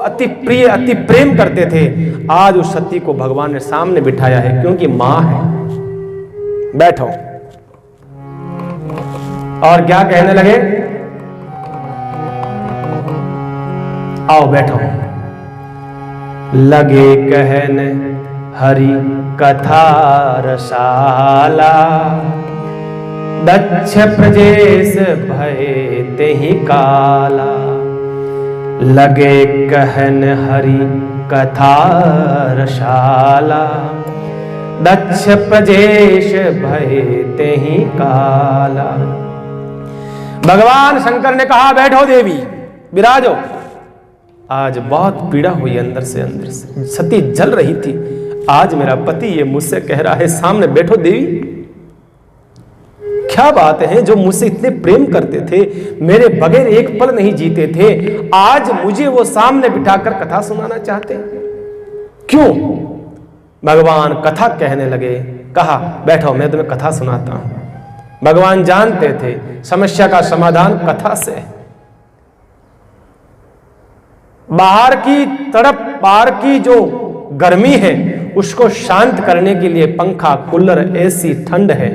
अति प्रिय अति प्रेम करते थे, आज उस सती को भगवान ने सामने बिठाया है, क्योंकि मां है। बैठो। और क्या कहने लगे? आओ बैठो। लगे कहन हरि कथा रसाला, दक्ष प्रजेश भय तेहि काला। लगे कहन हरि कथा रसाला, दक्ष प्रजेश भय तेहि काला। भगवान शंकर ने कहा बैठो देवी, विराजो। आज बहुत पीड़ा हुई अंदर से सती जल रही थी। आज मेरा पति ये मुझसे कह रहा है सामने बैठो देवी। क्या बात है, जो मुझसे इतने प्रेम करते थे, मेरे बगैर एक पल नहीं जीते थे, आज मुझे वो सामने बिठाकर कथा सुनाना चाहते हैं। क्यों? भगवान कथा कहने लगे। कहा बैठो मैं तुम्हें कथा सुनाता हूं। भगवान जानते थे समस्या का समाधान कथा से है। बाहर की तड़प, बाहर की जो गर्मी है उसको शांत करने के लिए पंखा, कूलर, एसी, ठंड है,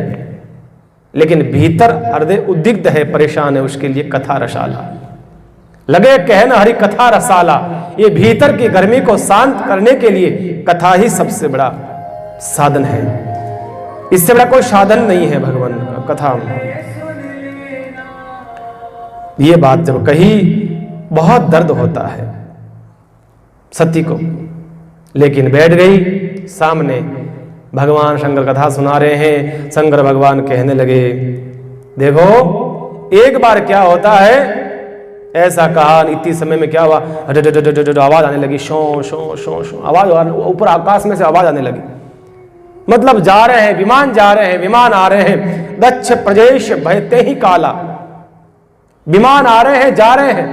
लेकिन भीतर हृदय उद्विग्न है, परेशान है, उसके लिए कथा रसाला। लगे कहना हरि कथा रसाला, ये भीतर की गर्मी को शांत करने के लिए कथा ही सबसे बड़ा साधन है। इससे बड़ा कोई साधन नहीं है भगवान का कथा। ये बात जब कही बहुत दर्द होता है सती को, लेकिन बैठ गई सामने। भगवान शंकर कथा सुना रहे हैं। शंकर भगवान कहने लगे देखो एक बार क्या होता है, ऐसा कहा। इतनी समय में क्या हुआ, आवाज आने लगी, शो शो शो शो आवाज, ऊपर आकाश में से आवाज आने लगी। मतलब जा रहे हैं विमान, जा रहे हैं विमान, आ रहे हैं। दक्ष प्रजेश भय तेहि काला, विमान आ रहे हैं जा रहे हैं।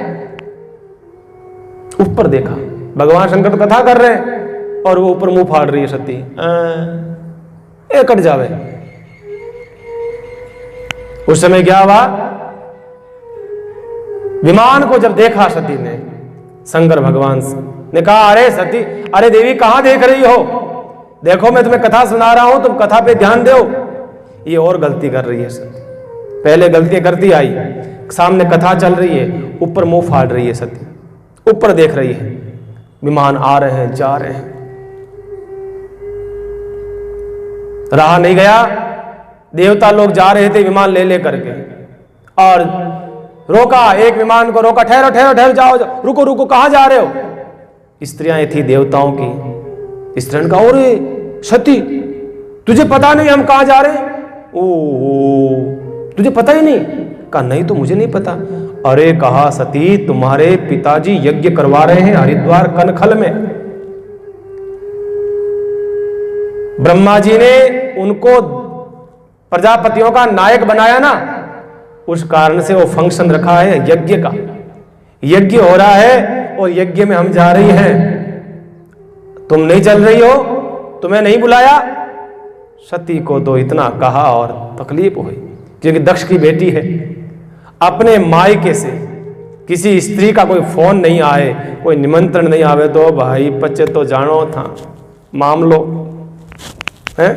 ऊपर देखा, भगवान शंकर कथा कर रहे हैं और वो ऊपर मुंह फाड़ रही है सती, कट जावे। उस समय क्या हुआ, विमान को जब देखा सती ने, शंकर भगवान ने कहा अरे सती, अरे देवी कहां देख रही हो, देखो मैं तुम्हें कथा सुना रहा हूं, तुम कथा पे ध्यान दो। ये और गलती कर रही है सती, पहले गलती करती आई, सामने कथा चल रही है, ऊपर मुंह फाड़ रही है सती, ऊपर देख रही है, विमान आ रहे हैं जा रहे हैं। रहा नहीं गया, देवता लोग जा रहे थे विमान ले ले करके, और रोका, एक विमान को रोका, ठहरो ठहरो ठहरो, जाओ जाओ, रुको रुको, कहां जा रहे हो। स्त्रियां थी देवताओं की। स्त्रियों ने कहा अरे सती तुझे पता नहीं हम कहां जा रहे हैं, ओ तुझे पता ही नहीं। कहा नहीं तो मुझे नहीं पता। अरे कहा सती तुम्हारे पिताजी यज्ञ करवा रहे हैं हरिद्वार कनखल में, ब्रह्मा जी ने उनको प्रजापतियों का नायक बनाया ना, उस कारण से वो फंक्शन रखा है यज्ञ का, यज्ञ हो रहा है और यज्ञ में हम जा रही हैं, तुम नहीं चल रही हो, तुम्हें नहीं बुलाया। सती को तो इतना कहा और तकलीफ हुई, क्योंकि दक्ष की बेटी है। अपने मायके से किसी स्त्री का कोई फोन नहीं आए, कोई निमंत्रण नहीं आवे तो भाई पच्चे तो जानो था मामलो है।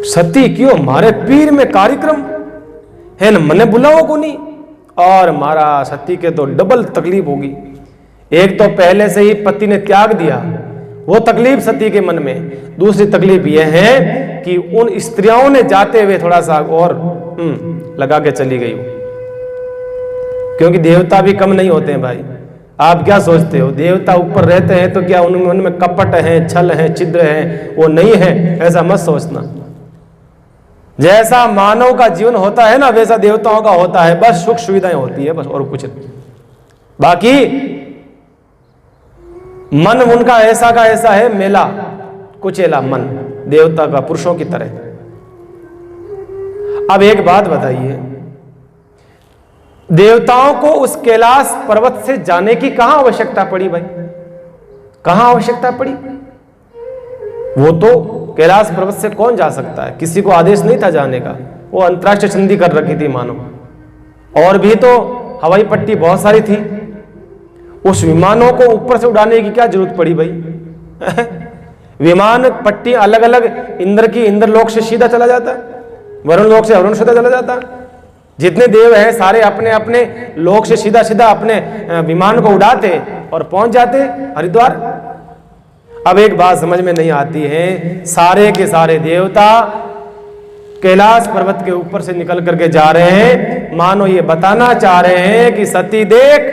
सती क्यों मारे पीर में कार्यक्रम है न, मने बुलाओ को नहीं, और मारा सती के तो डबल तकलीफ होगी। एक तो पहले से ही पति ने त्याग दिया, वो तकलीफ सती के मन में। दूसरी तकलीफ यह है कि उन स्त्रियों ने जाते हुए थोड़ा सा और लगा के चली गई, क्योंकि देवता भी कम नहीं होते हैं भाई। आप क्या सोचते हो, देवता ऊपर रहते हैं तो क्या उनमें कपट है, छल है, छिद्र है? वो नहीं है, ऐसा मत सोचना। जैसा मानव का जीवन होता है ना, वैसा देवताओं का होता है, बस सुख सुविधाएं होती है बस, और कुछ नहीं। बाकी मन उनका ऐसा का ऐसा है, मेला कुचेला मन, देवता का पुरुषों की तरह। अब एक बात बताइए, देवताओं को उस कैलाश पर्वत से जाने की कहां आवश्यकता पड़ी भाई, कहां आवश्यकता पड़ी? वो तो कैलाश पर्वत से कौन जा सकता है, किसी को आदेश नहीं था जाने का, वो अंतरराष्ट्रीय संधि कर रखी थी मानो। और भी तो हवाई पट्टी बहुत सारी थी, उस विमानों को ऊपर से उड़ाने की क्या जरूरत पड़ी भाई? विमान पट्टी अलग अलग, इंद्र की इंद्रलोक से सीधा चला जाता, वरुण लोक से वरुण सीधा चला जाता। जितने देव हैं सारे अपने अपने लोक से सीधा सीधा अपने विमान को उड़ाते और पहुंच जाते हरिद्वार। अब एक बात समझ में नहीं आती है, सारे के सारे देवता कैलाश पर्वत के ऊपर से निकल करके जा रहे हैं, मानो ये बताना चाह रहे हैं कि सती देख,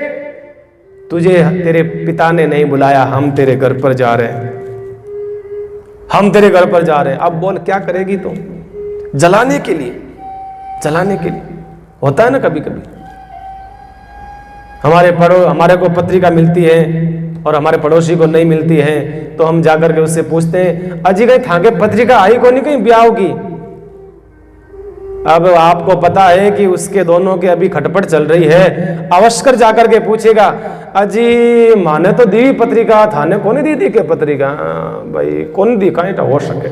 तुझे तेरे पिता ने नहीं बुलाया, हम तेरे घर पर जा रहे हैं, हम तेरे घर पर जा रहे हैं। अब बोल क्या करेगी तुम? जलाने के लिए, जलाने के लिए होता है ना कभी कभी। हमारे को पत्रिका मिलती है और हमारे पड़ोसी को नहीं मिलती है, तो हम जाकर के उससे पूछते हैं, अजी कहीं थाके पत्रिका आई को नहीं कहीं ब्याह की? अब आपको पता है कि उसके दोनों के अभी खटपट चल रही है, अवश्य जाकर के पूछेगा, अजी माने तो दी पत्रिका, थाने कौन दी थी के पत्रिका? भाई कौन दी, कहीं तो हो सके।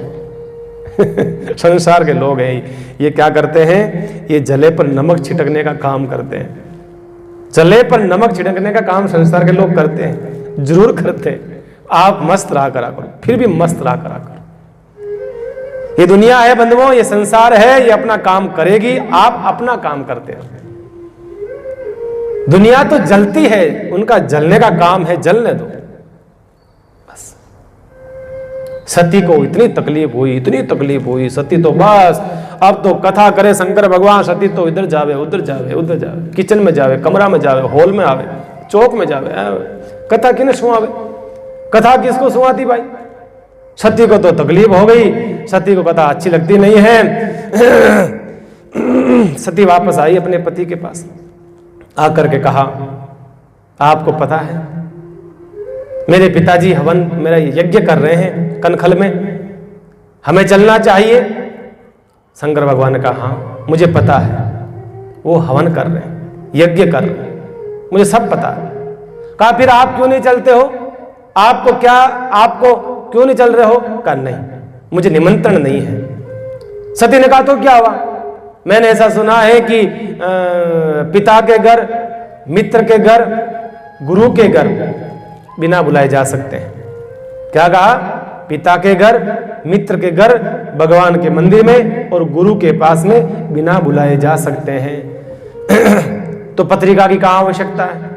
संसार के लोग हैं ये, क्या करते हैं? ये जले पर नमक छिड़कने का काम करते हैं। जले पर नमक छिड़कने का काम संसार के लोग करते हैं, जरूर करते हैं। आप मस्त रहा करा करो, फिर भी मस्त रहा करा करो। ये दुनिया है बंधुओं, ये संसार है, ये अपना काम करेगी, आप अपना काम करते रहो। दुनिया तो जलती है, उनका जलने का काम है, जलने दो बस। सती को इतनी तकलीफ हुई, इतनी तकलीफ हुई, सती तो बस अब तो कथा करे शंकर भगवान, सती तो इधर जावे उधर जावे उधर जावे, किचन में जावे, कमरा में जावे, हॉल में आवे, चौक में जावे, कथा किने सुनावे? कथा किसको सुनाती भाई? सती को तो तकलीफ हो गई, सती को कथा अच्छी लगती नहीं है। सती वापस आई अपने पति के पास, आकर के कहा, आपको पता है मेरे पिताजी हवन मेरा यज्ञ कर रहे हैं कनखल में, हमें चलना चाहिए? शंकर भगवान ने कहा, हाँ मुझे पता है, वो हवन कर रहे हैं, यज्ञ कर रहे हैं, मुझे सब पता है। कहा फिर आप क्यों नहीं चलते हो? आपको क्या, आपको क्यों नहीं चल रहे हो? कहा नहीं, मुझे निमंत्रण नहीं है। सती ने कहा तो क्या हुआ? मैंने ऐसा सुना है कि पिता के घर, मित्र के घर, गुरु के घर बिना बुलाए जा सकते हैं। क्या कहा? पिता के घर, मित्र के घर, भगवान के मंदिर में और गुरु के पास में बिना बुलाए जा सकते हैं। तो पत्रिका की कहां आवश्यकता है?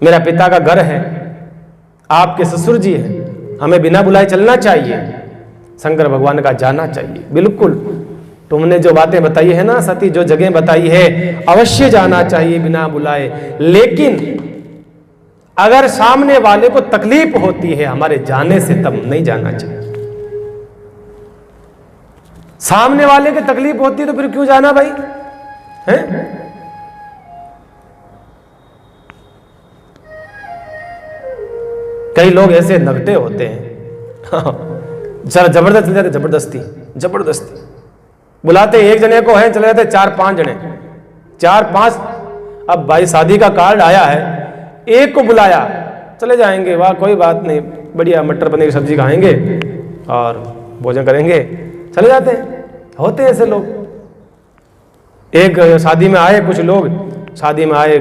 मेरा पिता का घर है, आपके ससुर जी हैं, हमें बिना बुलाए चलना चाहिए। शंकर भगवान का जाना चाहिए, बिल्कुल। तुमने जो बातें बताई है ना सती, जो जगह बताई है, अवश्य जाना चाहिए बिना बुलाए। लेकिन अगर सामने वाले को तकलीफ होती है हमारे जाने से, तब नहीं जाना चाहिए। सामने वाले की तकलीफ होती है तो फिर क्यों जाना भाई? हैं? कई लोग ऐसे नगटे होते हैं, जरा जबरदस्त चले जाते, जबरदस्ती जबरदस्ती बुलाते एक जने को है, चले जाते 4-5 जने, 4-5। अब भाई शादी का कार्ड आया है, एक को बुलाया, चले जाएंगे, वाह कोई बात नहीं, बढ़िया मटर पनीर की सब्जी खाएंगे और भोजन करेंगे, चले जाते हैं। होते हैं ऐसे लोग। एक शादी में आए कुछ लोग, शादी में आए,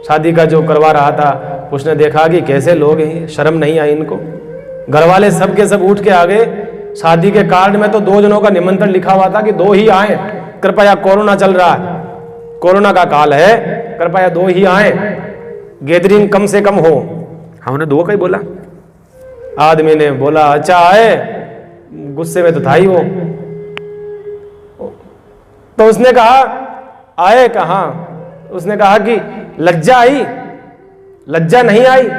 शादी का जो करवा रहा था उसने देखा कि कैसे लोग हैं, शर्म नहीं आई इनको। घर वाले सब के सब उठ के आ गए। शादी के कार्ड में तो 2 जनों का निमंत्रण लिखा हुआ था कि 2 ही आए, कृपया, कोरोना चल रहा है, कोरोना का काल है, कृपया 2 ही आए, गैदरिंग कम से कम हो। हमने 2 का ही बोला। आदमी ने बोला अच्छा आए, गुस्से में तो था ही वो। तो उसने कहा आए कहाँ? उसने कहा कि लज्जा आई, लज्जा नहीं आई?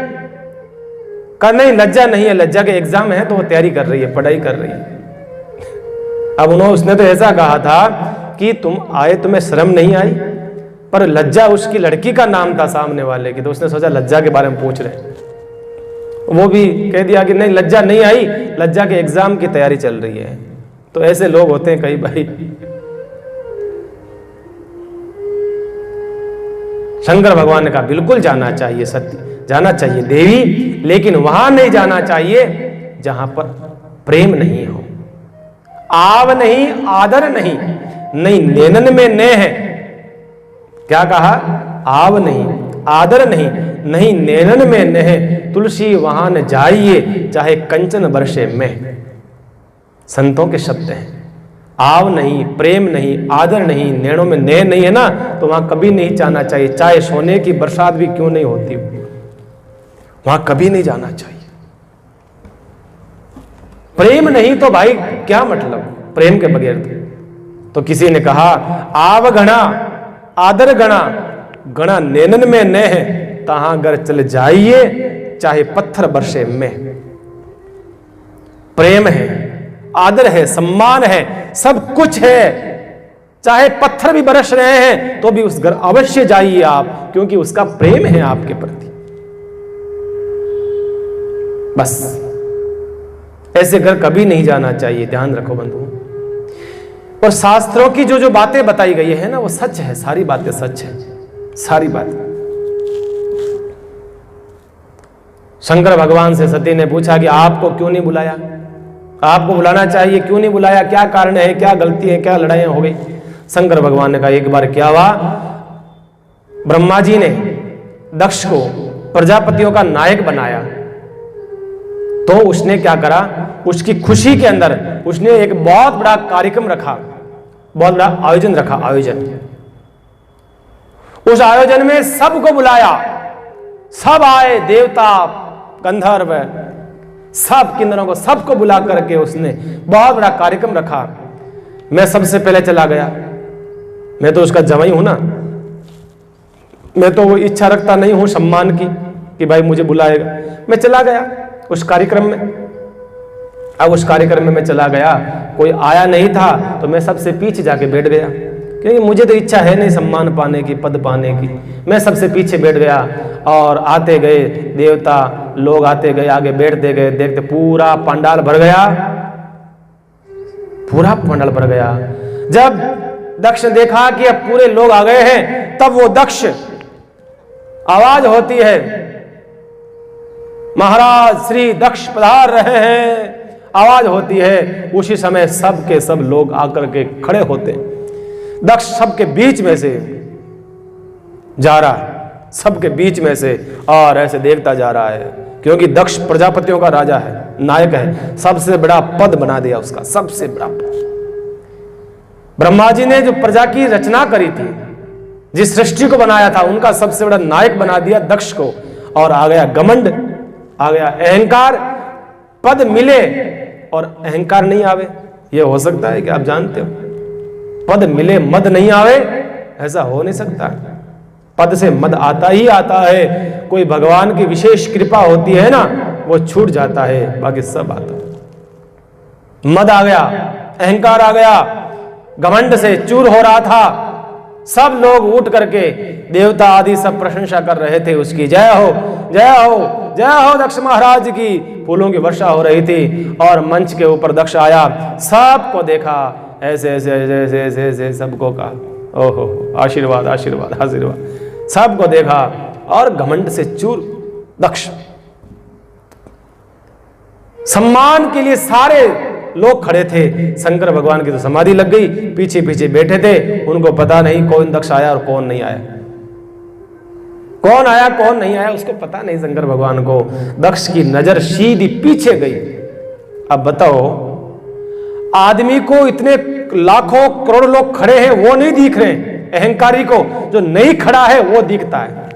कहा नहीं लज्जा नहीं है, लज्जा के एग्जाम है तो वो तैयारी कर रही है, पढ़ाई कर रही है। अब उसने तो ऐसा कहा था कि तुम आए, तुम्हें शर्म नहीं आई? पर लज्जा उसकी लड़की का नाम था सामने वाले की, तो उसने सोचा लज्जा के बारे में पूछ रहे। वो भी कह दिया कि नहीं लज्जा नहीं आई, लज्जा के एग्जाम की तैयारी चल रही है। तो ऐसे लोग होते हैं कई भाई। शंकर भगवान का बिल्कुल जाना चाहिए, सत्य जाना चाहिए देवी, लेकिन वहां नहीं जाना चाहिए जहां पर प्रेम नहीं हो, आव नहीं, आदर नहीं, नहीं नैनन में ने है। क्या कहा? आव नहीं, आदर नहीं, नहीं नैनन में नेह, तुलसी वहां न जाइए चाहे कंचन बरसे में। संतों के शब्द हैं। आव नहीं, प्रेम नहीं, आदर नहीं, नैनों में नेह नहीं है ना, तो वहां कभी नहीं जाना चाहिए, चाहे सोने की बरसात भी क्यों नहीं होती, वहां कभी नहीं जाना चाहिए। प्रेम नहीं तो भाई क्या मतलब, प्रेम के बगैर तो किसी ने कहा आव गणा आदर गणा, गणा नैनन में नेह, तहां घर चले जाइए चाहे पत्थर बरसे में। प्रेम है, आदर है, सम्मान है, सब कुछ है, चाहे पत्थर भी बरस रहे हैं तो भी उस घर अवश्य जाइए आप, क्योंकि उसका प्रेम है आपके प्रति। बस ऐसे घर कभी नहीं जाना चाहिए, ध्यान रखो बंधु। और शास्त्रों की जो जो बातें बताई गई है ना, वो सच है, सारी बातें सच है, सारी बातें। शंकर भगवान से सती ने पूछा कि आपको क्यों नहीं बुलाया, आपको बुलाना चाहिए, क्यों नहीं बुलाया, क्या कारण है, क्या गलती है, क्या लड़ाइयां हो गई। शंकर भगवान ने कहा एक बार क्या हुआ, ब्रह्मा जी ने दक्ष को प्रजापतियों का नायक बनाया, तो उसने क्या करा, उसकी खुशी के अंदर उसने एक बहुत बड़ा कार्यक्रम रखा, बहुत बड़ा आयोजन रखा, आयोजन। उस आयोजन में सबको बुलाया, सब आए, देवता, गंधर्व, सब किन्नरों को, सबको बुला करके उसने बहुत बड़ा कार्यक्रम रखा। मैं सबसे पहले चला गया, मैं तो उसका जवाई हूं ना, मैं तो वो इच्छा रखता नहीं हूं सम्मान की कि भाई मुझे बुलाएगा। मैं चला गया उस कार्यक्रम में। अब उस कार्यक्रम में मैं चला गया, कोई आया नहीं था, तो मैं सबसे पीछे जाके बैठ गया, क्योंकि मुझे तो इच्छा है नहीं सम्मान पाने की, पद पाने की। मैं सबसे पीछे बैठ गया और आते गए देवता लोग, आते गए, आगे बैठते गए, देखते पूरा पंडाल भर गया, पूरा पंडाल भर गया। जब दक्ष ने देखा कि अब पूरे लोग आ गए हैं, तब वो दक्ष आवाज होती है, महाराज श्री दक्ष पधार रहे हैं, आवाज होती है। उसी समय सब के सब लोग आकर के खड़े होते हैं। दक्ष सबके बीच में से जा रहा है, सबके बीच में से, और ऐसे देखता जा रहा है, क्योंकि दक्ष प्रजापतियों का राजा है, नायक है, सबसे बड़ा पद बना दिया उसका, सबसे बड़ा पद। ब्रह्मा जी ने जो प्रजा की रचना करी थी, जिस सृष्टि को बनाया था, उनका सबसे बड़ा नायक बना दिया दक्ष को। और आ गया घमंड, आ गया अहंकार। पद मिले और अहंकार नहीं आवे, यह हो सकता है कि आप जानते हो? पद मिले मद नहीं आवे, ऐसा हो नहीं सकता। पद से मद आता ही आता है, कोई भगवान की विशेष कृपा होती है ना, वो छूट जाता है, बाकी सब आता है। मद आ गया, अहंकार आ गया, घमंड से चूर हो रहा था। सब लोग उठ करके, देवता आदि सब प्रशंसा कर रहे थे उसकी, जय हो जय हो जय हो दक्ष महाराज की। फूलों की वर्षा हो रही थी और मंच के ऊपर दक्ष आया, सबको देखा, ऐसे ऐसे ऐसे ऐसे ऐसे सबको कहा, ओहो आशीर्वाद आशीर्वाद आशीर्वाद, सबको देखा और घमंड से चूर दक्ष। सम्मान के लिए सारे लोग खड़े थे। शंकर भगवान की तो समाधि लग गई, पीछे पीछे बैठे थे, उनको पता नहीं कौन दक्ष आया और कौन नहीं आया, कौन आया कौन नहीं आया, उसको पता नहीं शंकर भगवान को। दक्ष की नजर सीधी पीछे गई। अब बताओ, आदमी को इतने लाखों करोड़ लोग खड़े हैं, वो नहीं दिख रहे, अहंकारी को जो नहीं खड़ा है वो दिखता है।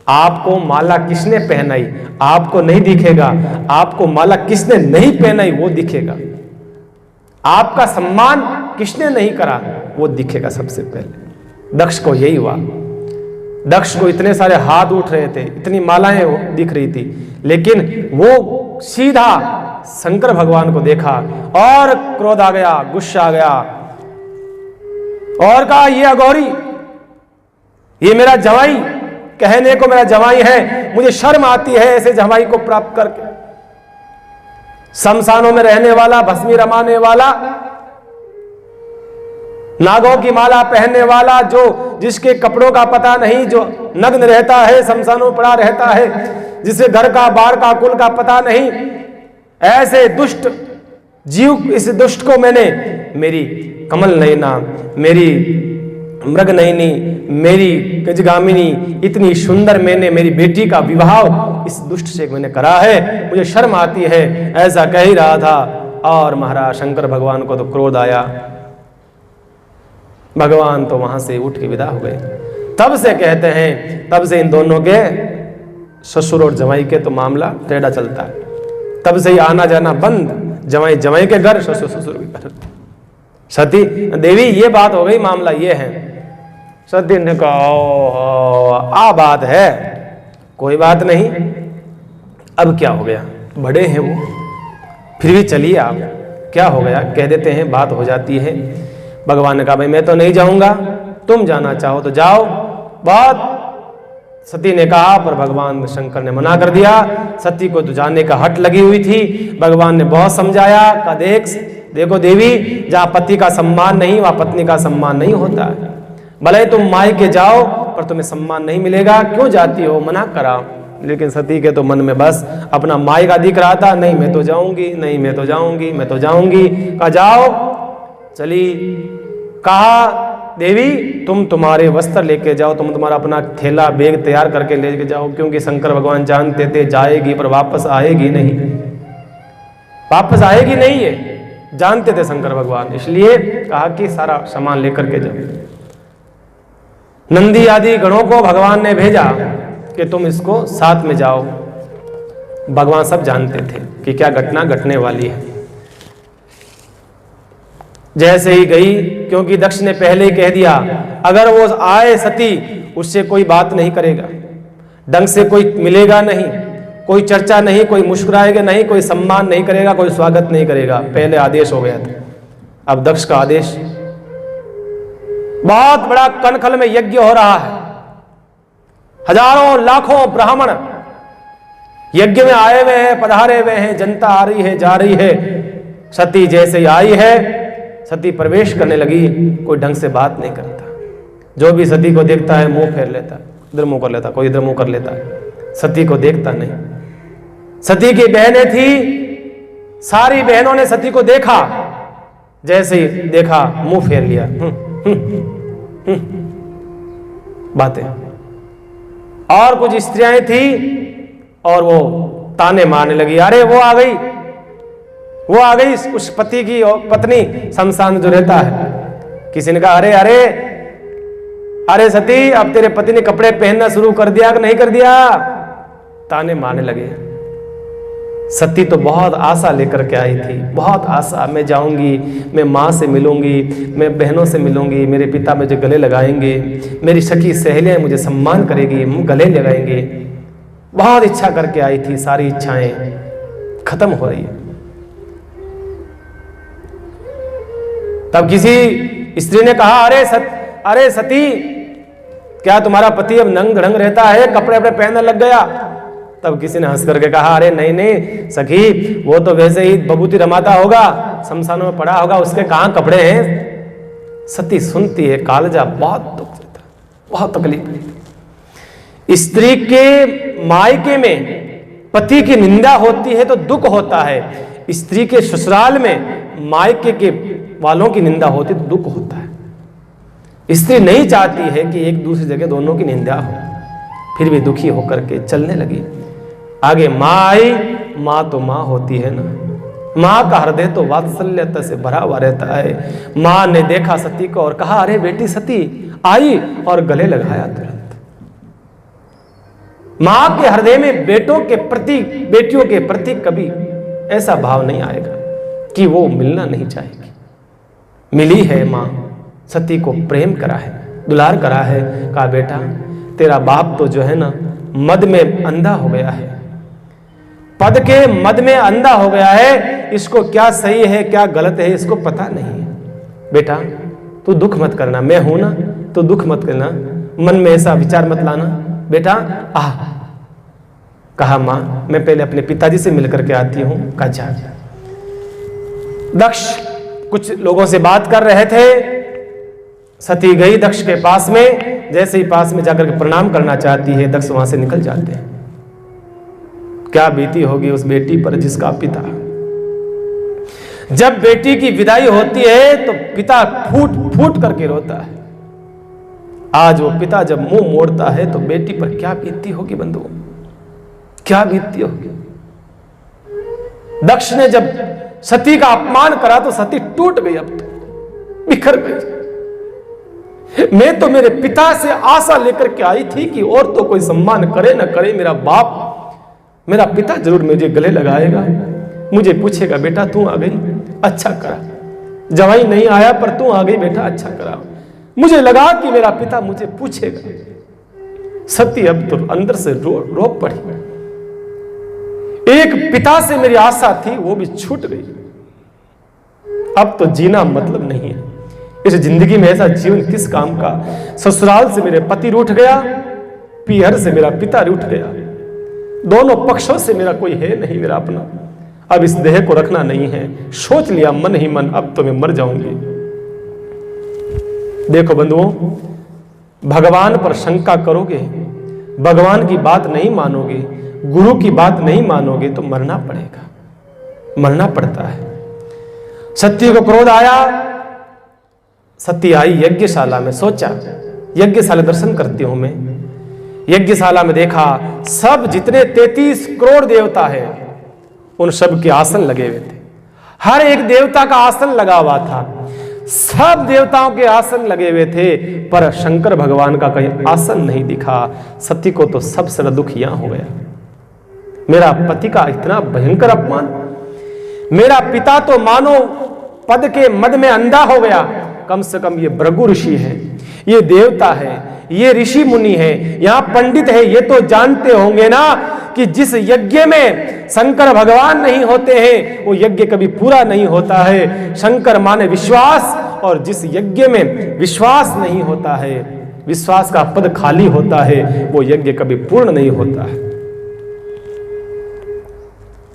आपको माला किसने पहनाई आपको नहीं दिखेगा, आपको माला किसने नहीं पहनाई वो दिखेगा, आपका सम्मान किसने नहीं करा वो दिखेगा सबसे पहले। दक्ष को यही हुआ। दक्ष को इतने सारे हाथ उठ रहे थे, इतनी मालाएं दिख रही थी, लेकिन वो सीधा शंकर भगवान को देखा और क्रोध आ गया, गुस्सा आ गया और कहा, ये अघोरी, ये मेरा जवाई, कहने को मेरा जवाई है, मुझे शर्म आती है ऐसे जवाई को प्राप्त करके। शमशानों में रहने वाला, भस्मी रमाने वाला, नागों की माला पहनने वाला, जो जिसके कपड़ों का पता नहीं, जो नग्न रहता है, शमशानों में पड़ा रहता है, जिसे घर का बार का कुल का पता नहीं, ऐसे दुष्ट जीव, इस दुष्ट को मैंने मेरी कमल नयना, मेरी मृगनयनी, मेरी गजगामिनी, इतनी सुंदर मैंने मेरी बेटी का विवाह इस दुष्ट से मैंने करा है, मुझे शर्म आती है, ऐसा कह ही रहा था। और महाराज शंकर भगवान को तो क्रोध आया, भगवान तो वहां से उठ के विदा हो गए। तब से कहते हैं, तब से इन दोनों के ससुर और जमाई के तो मामला टेढ़ा चलता है, तब से ही आना जाना बंद, जमाई जमाई के घर, ससुर ससुर के घर। सती देवी ये बात हो गई, मामला ये है। सती ने कहा आ बात है, कोई बात नहीं, अब क्या हो गया, बड़े हैं वो, फिर भी चलिए आप, क्या हो गया कह देते हैं, बात हो जाती है। भगवान ने कहा भाई मैं तो नहीं जाऊंगा, तुम जाना चाहो तो जाओ। बात सती ने कहा, पर भगवान शंकर ने मना कर दिया। सती को तो जाने का हट लगी हुई थी, भगवान ने बहुत समझाया, कहा देखो देवी, जहाँ पति का सम्मान नहीं वहाँ पत्नी का सम्मान नहीं होता है। भले तुम मायके जाओ पर तुम्हें सम्मान नहीं मिलेगा, क्यों जाती हो, मना करा। लेकिन सती के तो मन में बस अपना मायका दिख रहा था, नहीं मैं तो जाऊंगी, नहीं मैं तो जाऊंगी, मैं तो जाऊंगी। कहा जाओ, चली। कहा देवी तुम तुम्हारे वस्त्र लेके जाओ, तुम तुम्हारा अपना थैला बैग तैयार करके लेके जाओ, क्योंकि शंकर भगवान जानते थे जाएगी पर वापस आएगी नहीं, वापस आएगी नहीं, ये जानते थे शंकर भगवान, इसलिए कहा कि सारा सामान लेकर के जाओ। नंदी आदि गणों को भगवान ने भेजा कि तुम इसको साथ में जाओ। भगवान सब जानते थे कि क्या घटना घटने वाली है। जैसे ही गई, क्योंकि दक्ष ने पहले ही कह दिया अगर वो आए सती उससे कोई बात नहीं करेगा, ढंग से कोई मिलेगा नहीं, कोई चर्चा नहीं, कोई मुस्कुराएगा नहीं, कोई सम्मान नहीं करेगा, कोई स्वागत नहीं करेगा। पहले आदेश हो गया था, अब दक्ष का आदेश। बहुत बड़ा कनखल में यज्ञ हो रहा है, हजारों लाखों ब्राह्मण यज्ञ में आए हुए हैं, पधारे हुए हैं, जनता आ रही है जा रही है। सती जैसे ही आई है, सती प्रवेश करने लगी, कोई ढंग से बात नहीं करता, जो भी सती को देखता है मुंह फेर लेता, इधर मुंह कर लेता, कोई इधर मुंह कर लेता है, सती को देखता नहीं। सती की बहनें थी, सारी बहनों ने सती को देखा, जैसे ही देखा मुंह फेर लिया, बातें। और कुछ स्त्रियां थी और वो ताने मारने लगी, अरे वो आ गई, वो आ गई, उस पति की पत्नी शमशान जो रहता है। किसी ने कहा अरे अरे अरे सती, अब तेरे पति ने कपड़े पहनना शुरू कर दिया कि नहीं कर दिया, ताने मारने लगे। सती तो बहुत आशा लेकर के आई थी, बहुत आशा, मैं जाऊंगी, मैं माँ से मिलूंगी, मैं बहनों से मिलूंगी, मेरे पिता मुझे गले लगाएंगे, मेरी सखी सहेलियां मुझे सम्मान करेगी, गले लगाएंगे। बहुत इच्छा करके आई थी, सारी इच्छाएं खत्म हो रही है। तब किसी स्त्री ने कहा अरे सती, क्या तुम्हारा पति अब नंग धड़ंग रहता है, कपड़े वपड़े पहनने लग गया? तब किसी ने हंस करके कहा अरे नहीं सखी, वो तो वैसे ही बबूती रमाता होगा, शमशानों में पड़ा होगा, उसके कहाँ कपड़े हैं। सती सुनती है, कालजा बहुत दुख देता, बहुत तकलीफ। स्त्री के मायके में पति की निंदा होती है तो दुख होता है, स्त्री के ससुराल में मायके के वालों की निंदा होती तो दुख होता है। स्त्री नहीं चाहती है कि एक दूसरी जगह दोनों की निंदा हो, फिर भी दुखी होकर के चलने लगी। आगे माँ आई, माँ तो माँ होती है ना, माँ का हृदय तो वात्सल्यता से भरा हुआ रहता है। माँ ने देखा सती को और कहा अरे बेटी सती, आई और गले लगाया तुरंत। माँ के हृदय में बेटों के प्रति, बेटियों के प्रति कभी ऐसा भाव नहीं आएगा कि वो मिलना नहीं चाहेगी। मिली है माँ, सती को प्रेम करा है, दुलार करा है, कहा बेटा तेरा बाप तो जो है ना मद में अंधा हो गया है, पद के मद में अंधा हो गया है, इसको क्या सही है क्या गलत है इसको पता नहीं है। बेटा तू दुख मत करना, मैं हूं ना, तो दुख मत करना, मन में ऐसा विचार मत लाना बेटा। कहा माँ मैं पहले अपने पिताजी से मिलकर के आती हूं। कहा जा। दक्ष कुछ लोगों से बात कर रहे थे, सती गई दक्ष के पास में, जैसे ही पास में जाकर के प्रणाम करना चाहती है, दक्ष वहां से निकल जाते हैं। क्या बीती होगी उस बेटी पर जिसका पिता, जब बेटी की विदाई होती है तो पिता फूट फूट करके रोता है। आज वो पिता जब मुंह मोड़ता है तो बेटी पर क्या बीतती होगी बंधुओं, क्या बीतती होगी। दक्ष ने जब सती का अपमान करा तो सती टूट गई, अब तो बिखर गई। मैं तो मेरे पिता से आशा लेकर के आई थी कि और तो कोई सम्मान करे ना करे, मेरा बाप मेरा पिता जरूर मुझे गले लगाएगा, मुझे पूछेगा बेटा तू आ गई, अच्छा करा। जवाई नहीं आया पर तू आ गई बेटा, अच्छा करा। मुझे लगा कि मेरा पिता मुझे पूछेगा। सती अब तो अंदर से रो पड़ी। एक पिता से मेरी आशा थी वो भी छूट गई। अब तो जीना मतलब नहीं है, इस जिंदगी में ऐसा जीवन किस काम का। ससुराल से मेरे पति रूठ गया, पीहर से मेरा पिता रूठ गया, दोनों पक्षों से मेरा कोई है नहीं मेरा अपना। अब इस देह को रखना नहीं है, सोच लिया मन ही मन अब तो मैं मर जाऊंगी। देखो बंधुओं, भगवान पर शंका करोगे, भगवान की बात नहीं मानोगे, गुरु की बात नहीं मानोगे तो मरना पड़ेगा, मरना पड़ता है। सती को क्रोध आया, सती आई यज्ञशाला में, सोचा यज्ञशाला दर्शन करती हूं मैं। यज्ञशाला में देखा सब जितने 33 करोड़ देवता है उन सब के आसन लगे हुए थे, हर एक देवता का आसन लगा हुआ था, सब देवताओं के आसन लगे हुए थे, पर शंकर भगवान का कहीं आसन नहीं दिखा। सती को तो सबसे ज्यादा दुख यहां हो गया, मेरा पति का इतना भयंकर अपमान, मेरा पिता तो मानो पद के मद में अंधा हो गया। कम से कम ये भृगु ऋषि है, ये देवता है, ये ऋषि मुनि है, यहां पंडित है, ये तो जानते होंगे ना कि जिस यज्ञ में शंकर भगवान नहीं होते हैं वो यज्ञ कभी पूरा नहीं होता है। शंकर माने विश्वास, और जिस यज्ञ में विश्वास नहीं होता है, विश्वास का पद खाली होता है, वो यज्ञ कभी पूर्ण नहीं होता है।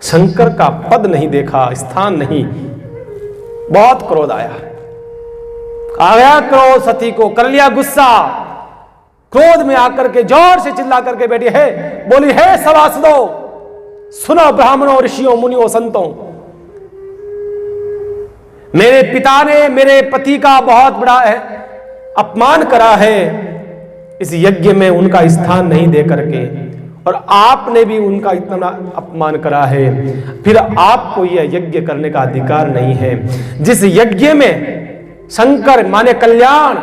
शंकर का पद नहीं देखा, स्थान नहीं, बहुत क्रोध आया, आ गया क्रोध सती को, कर लिया गुस्सा। क्रोध में आकर के जोर से चिल्ला करके बैठी है, बोली है सभासदों, सुनो ब्राह्मणों, ऋषियों, मुनियों, संतों, मेरे पिता ने मेरे पति का बहुत बड़ा अपमान करा है, इस यज्ञ में उनका स्थान नहीं दे करके, और आपने भी उनका इतना अपमान करा है, फिर आपको यह यज्ञ करने का अधिकार नहीं है। जिस यज्ञ में शंकर माने कल्याण,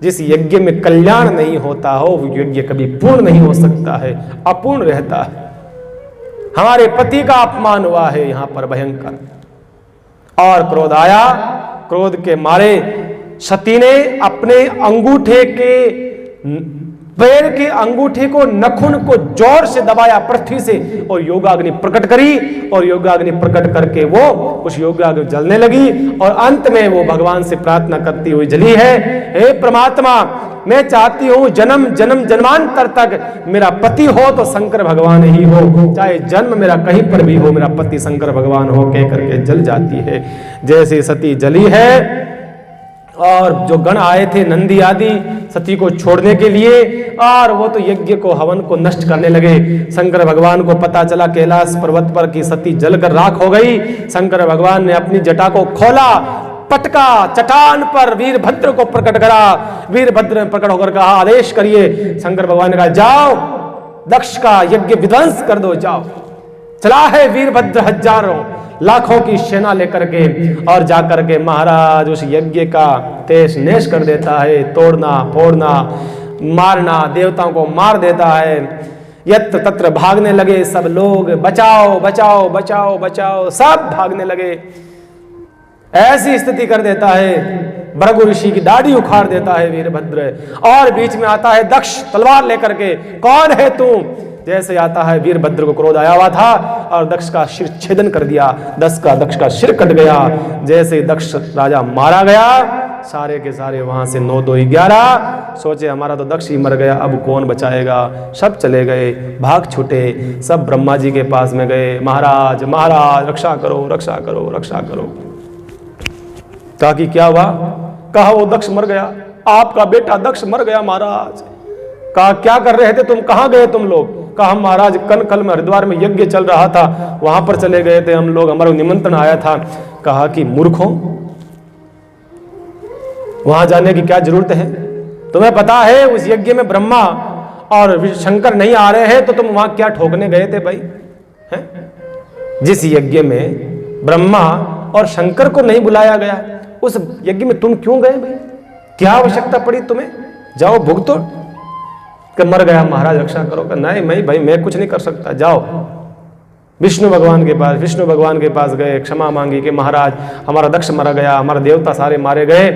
जिस यज्ञ में कल्याण नहीं होता हो वो यज्ञ कभी पूर्ण नहीं हो सकता है, अपूर्ण रहता है। हमारे पति का अपमान हुआ है यहां पर भयंकर, और क्रोध आया। क्रोध के मारे सती ने अपने अंगूठे के पैर के अंगूठे को, नखुन को जोर से दबाया पृथ्वी से, और योगाग्नि प्रकट करी, और योगाग्नि प्रकट करके वो उस योगाग्नि जलने लगी, और अंत में वो भगवान से प्रार्थना करती हुई जली है, हे परमात्मा, मैं चाहती हूं जन्म जन्म जन्मांतर तक मेरा पति हो तो शंकर भगवान ही हो, चाहे जन्म मेरा कहीं पर भी हो, मेरा पति शंकर भगवान हो, कह करके जल जाती है। जैसे सती जली है, और जो गण आए थे नंदी आदि सती को छोड़ने के लिए, और वो तो यज्ञ को, हवन को नष्ट करने लगे। शंकर भगवान को पता चला कैलाश पर्वत पर कि सती जलकर राख हो गई। शंकर भगवान ने अपनी जटा को खोला, पटका, चट्टान पर वीरभद्र को प्रकट करा। वीरभद्र ने प्रकट होकर कहा आदेश करिए। शंकर भगवान ने कहा जाओ दक्ष का यज्ञ विध्वंस कर दो, जाओ। चला है वीरभद्र हजारों लाखों की सेना लेकर के, और जाकर के महाराज उस यज्ञ का तेज नेश कर देता है, तोड़ना फोड़ना मारना, देवताओं को मार देता है। यत्र तत्र भागने लगे सब लोग, बचाओ बचाओ बचाओ बचाओ, सब भागने लगे। ऐसी स्थिति कर देता है, भृगु ऋषि की दाढ़ी उखाड़ देता है वीरभद्र, और बीच में आता है दक्ष तलवार लेकर के, कौन है तू? जैसे आता है वीरभद्र को क्रोध आया हुआ था, और दक्ष का सिर छेदन कर दिया, दक्ष का सिर कट गया। जैसे दक्ष राजा मारा गया, सारे के सारे वहां से 9 2 11 सोचे हमारा तो दक्ष ही मर गया, अब कौन बचाएगा। सब चले गए, भाग छूटे, सब ब्रह्मा जी के पास में गए, महाराज महाराज रक्षा करो रक्षा करो रक्षा करो। ताकि क्या हुआ? कहा वो दक्ष मर गया, आपका बेटा दक्ष मर गया महाराज। कहा क्या कर रहे थे तुम, कहां गए तुम लोग? कहा हम महाराज कल में हरिद्वार में यज्ञ चल रहा था, वहां पर चले गए थे हम लोग, हमारा निमंत्रण आया था। कहा कि मूर्खों, वहां जाने की क्या जरूरत है? तुम्हें पता है उस यज्ञ में ब्रह्मा और शंकर नहीं आ रहे हैं, तो तुम वहां क्या ठोकने गए थे भाई? हैं? जिस यज्ञ में ब्रह्मा और शंकर को नहीं बुलाया गया, उस यज्ञ में तुम क्यों गए भाई? क्या आवश्यकता पड़ी तुम्हें? जाओ भुगतो। कि मर गया महाराज रक्षा करो। कि नहीं भाई मैं कुछ नहीं कर सकता, जाओ विष्णु भगवान के पास। विष्णु भगवान के पास गए, क्षमा मांगी कि महाराज हमारा दक्ष मरा गया, हमारा देवता सारे मारे गए।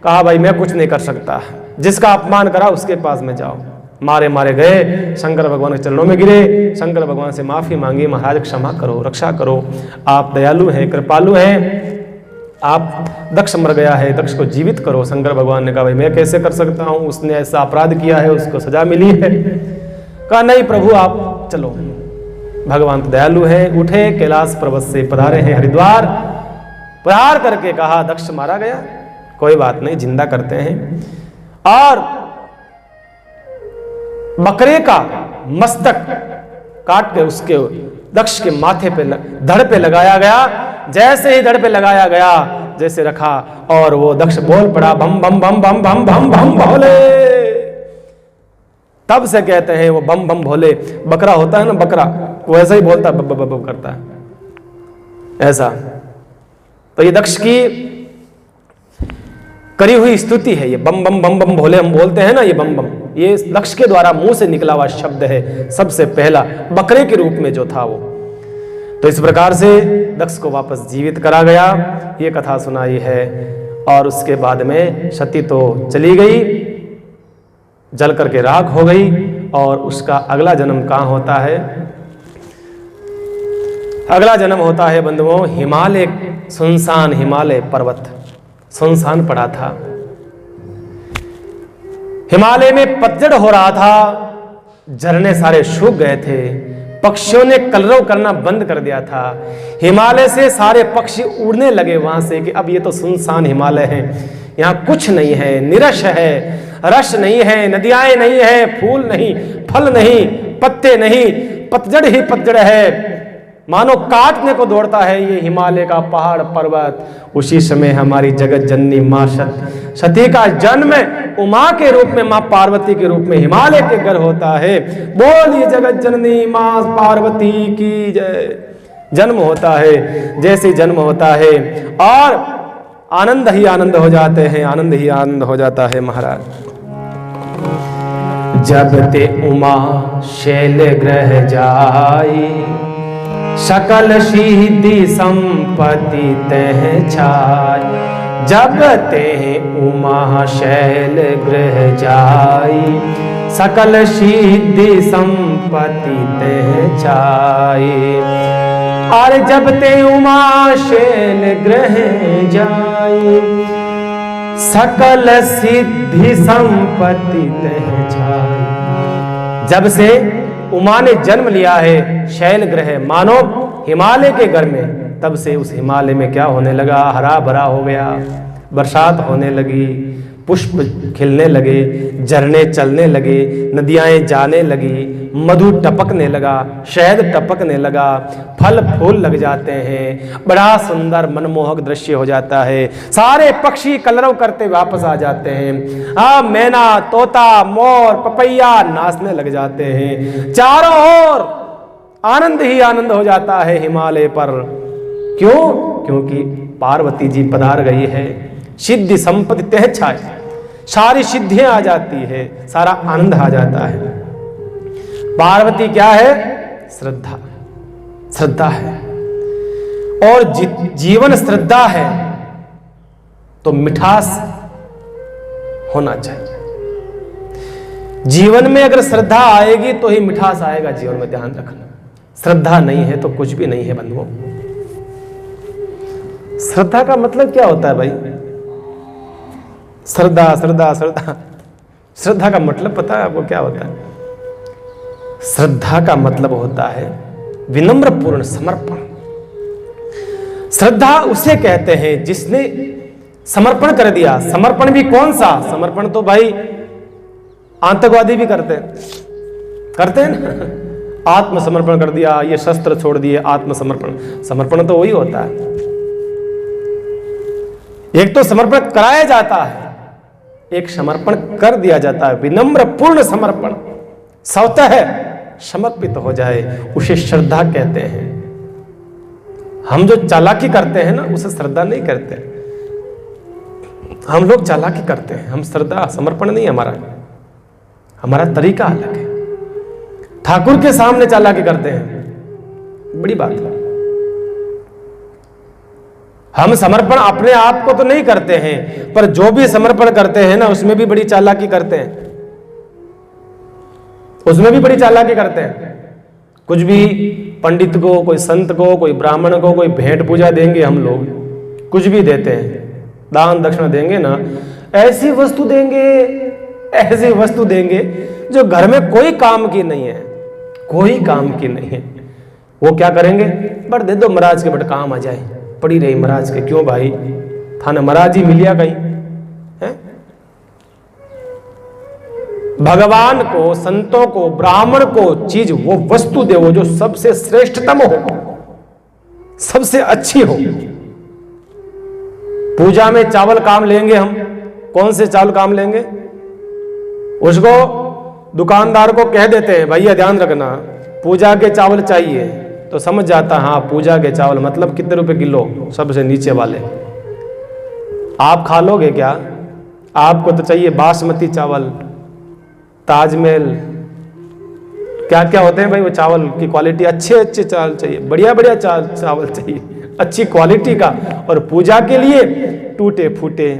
कहा भाई मैं कुछ नहीं कर सकता, जिसका अपमान करा उसके पास में जाओ। मारे मारे गए, शंकर भगवान के चरणों में गिरे, शंकर भगवान से माफी मांगी, महाराज क्षमा करो, रक्षा करो, आप दयालु हैं, कृपालु हैं, आप दक्ष मर गया है, दक्ष को जीवित करो। शंकर भगवान ने कहा भाई मैं कैसे कर सकता हूं, उसने ऐसा अपराध किया है, उसको सजा मिली है। कहा नहीं प्रभु आप चलो। भगवान तो दयालु हैं, उठे कैलाश पर्वत से पधारे हैं हरिद्वार। प्रहार करके कहा दक्ष मारा गया, कोई बात नहीं जिंदा करते हैं। और बकरे का मस्तक काट के उसके दक्ष के माथे पे धड़ पे लगाया गया। जैसे ही धड़ पे लगाया गया, जैसे रखा और वो दक्ष बोल पड़ा बम बम बम बम बम बम बम भोले। तब से कहते हैं वो बम बम भोले। बकरा होता है ना, बकरा वो ऐसा ही बोलता है, बब बब बब करता है ऐसा। तो ये दक्ष की करी हुई स्तुति है, ये बम बम बम बम भोले हम बोलते हैं ना, ये बम बम ये दक्ष के द्वारा मुंह से निकला हुआ शब्द है, सबसे पहला बकरे के रूप में जो था वो। तो इस प्रकार से दक्ष को वापस जीवित करा गया, ये कथा सुनाई है। और उसके बाद में सती तो चली गई, जल करके राख हो गई। और उसका अगला जन्म कहाँ होता है? अगला जन्म होता है बंधुओं हिमालय, सुनसान हिमालय पर्वत, सुनसान पड़ा था। हिमालय में पतझड़ हो रहा था, झरने सारे सूख गए थे, पक्षियों ने कलरव करना बंद कर दिया था। हिमालय से सारे पक्षी उड़ने लगे वहां से कि अब ये तो सुनसान हिमालय है, यहाँ कुछ नहीं है, निरश है, रस नहीं है, नदियाएं नहीं है, फूल नहीं, फल नहीं, पत्ते नहीं, पतझड़ ही पतझड़ है, मानो काटने को दौड़ता है ये हिमालय का पहाड़ पर्वत। उसी समय हमारी जगत जननी मां सती का जन्म उमा के रूप में, मां पार्वती के रूप में हिमालय के घर होता है। बोलिए जगत जननी मां पार्वती की जय। जन्म होता है, जैसे जन्म होता है और आनंद ही आनंद हो जाते हैं, आनंद ही आनंद हो जाता है महाराज। जब ते उमा शैल ग्रह जाई, सकल सिद्धि संपत्ति तह छाई। जब ते उमा शैल गृह जाई, सकल सिद्धि संपत्ति तह छाई। और जब ते उमा शैल गृह जाई, सकल सिद्धि संपत्ति तह छाई। जब से उमा ने जन्म लिया है शैल ग्रह मानो हिमालय के घर में, तब से उस हिमालय में क्या होने लगा? हरा भरा हो गया, बरसात होने लगी, पुष्प खिलने लगे, झरने चलने लगे, नदियाएं जाने लगी, मधु टपकने लगा, शहद टपकने लगा, फल फूल लग जाते हैं, बड़ा सुंदर मनमोहक दृश्य हो जाता है। सारे पक्षी कलरव करते वापस आ जाते हैं। हाँ, मैना, तोता, मोर, पपैया नाचने लग जाते हैं। चारों ओर आनंद ही आनंद हो जाता है हिमालय पर। क्यों? क्योंकि पार्वती जी पधार गई है। सिद्धि संपत्ति तह छाई, सारी सिद्धियां आ जाती है, सारा आनंद आ जाता है। पार्वती क्या है? श्रद्धा, श्रद्धा है। और जीवन श्रद्धा है तो मिठास होना चाहिए। जीवन में अगर श्रद्धा आएगी तो ही मिठास आएगा जीवन में, ध्यान रखना। श्रद्धा नहीं है तो कुछ भी नहीं है बंधुओं। श्रद्धा का मतलब क्या होता है भाई? श्रद्धा श्रद्धा श्रद्धा, श्रद्धा का मतलब पता है आपको क्या होता है? श्रद्धा का मतलब होता है विनम्र पूर्ण समर्पण। श्रद्धा उसे कहते हैं जिसने समर्पण कर दिया। समर्पण भी कौन सा? समर्पण तो भाई आतंकवादी भी करते हैं ना, आत्मसमर्पण कर दिया, ये शस्त्र छोड़ दिए, आत्मसमर्पण। समर्पण तो वही होता है। एक तो समर्पण कराया जाता है, एक समर्पण कर दिया जाता है, विनम्र पूर्ण समर्पण, स्वतः समर्पित हो जाए, उसे श्रद्धा कहते हैं। हम जो चालाकी करते हैं ना, उसे श्रद्धा नहीं करते। हम लोग चालाकी करते हैं, हम श्रद्धा समर्पण नहीं, हमारा तरीका अलग है। ठाकुर के सामने चालाकी करते हैं, बड़ी बात है। हम समर्पण अपने आप को तो नहीं करते हैं, पर जो भी समर्पण करते हैं ना, उसमें भी बड़ी चालाकी करते हैं, उसमें भी बड़ी चालाकी करते हैं। कुछ भी पंडित को, कोई संत को, कोई ब्राह्मण को, कोई भेंट पूजा देंगे, हम लोग कुछ भी देते हैं, दान दक्षिणा देंगे ना, ऐसी वस्तु देंगे जो घर में कोई काम की नहीं है, कोई काम की नहीं है। वो क्या करेंगे, बट दे दो महाराज के, बट काम आ जाए, पड़ी रही महाराज के। क्यों भाई, थाना महाराज ही मिलिया कहीं है? भगवान को, संतों को, ब्राह्मण को चीज, वो वस्तु दे वो जो सबसे श्रेष्ठतम हो, सबसे अच्छी हो। पूजा में चावल काम लेंगे हम, कौन से चावल काम लेंगे? उसको दुकानदार को कह देते हैं, भैया ध्यान रखना पूजा के चावल चाहिए, तो समझ जाता हाँ पूजा के चावल मतलब कितने रुपए किलो, सबसे नीचे वाले। आप खा लोगे क्या? आपको तो चाहिए बासमती चावल, ताजमहल, क्या क्या होते हैं भाई वो चावल की क्वालिटी, अच्छे चावल चाहिए, बढ़िया चावल चाहिए, अच्छी क्वालिटी का। और पूजा के लिए टूटे फूटे,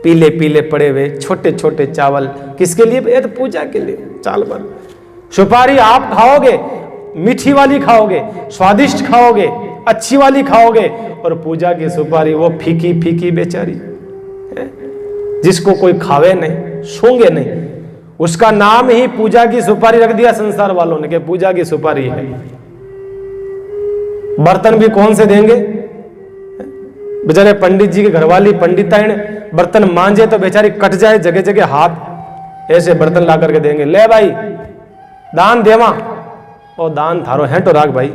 पीले पीले पड़े हुए छोटे छोटे चावल, किसके लिए? ये तो पूजा के लिए। चावल पर सुपारी आप खाओगे, मीठी वाली खाओगे, स्वादिष्ट खाओगे, अच्छी वाली खाओगे, और पूजा की सुपारी वो फीकी फीकी बेचारी, जिसको कोई खावे नहीं, सूंघे नहीं, उसका नाम ही पूजा की सुपारी रख दिया संसार वालों ने कि पूजा की सुपारी है। बर्तन भी कौन से देंगे? बेचारे पंडित जी के घरवाली पंडिताइन बर्तन मांजे तो बेचारी कट जाए जगह जगह हाथ, ऐसे बर्तन ला करके देंगे, ले भाई दान देवा, और दान थारो है तो राग भाई।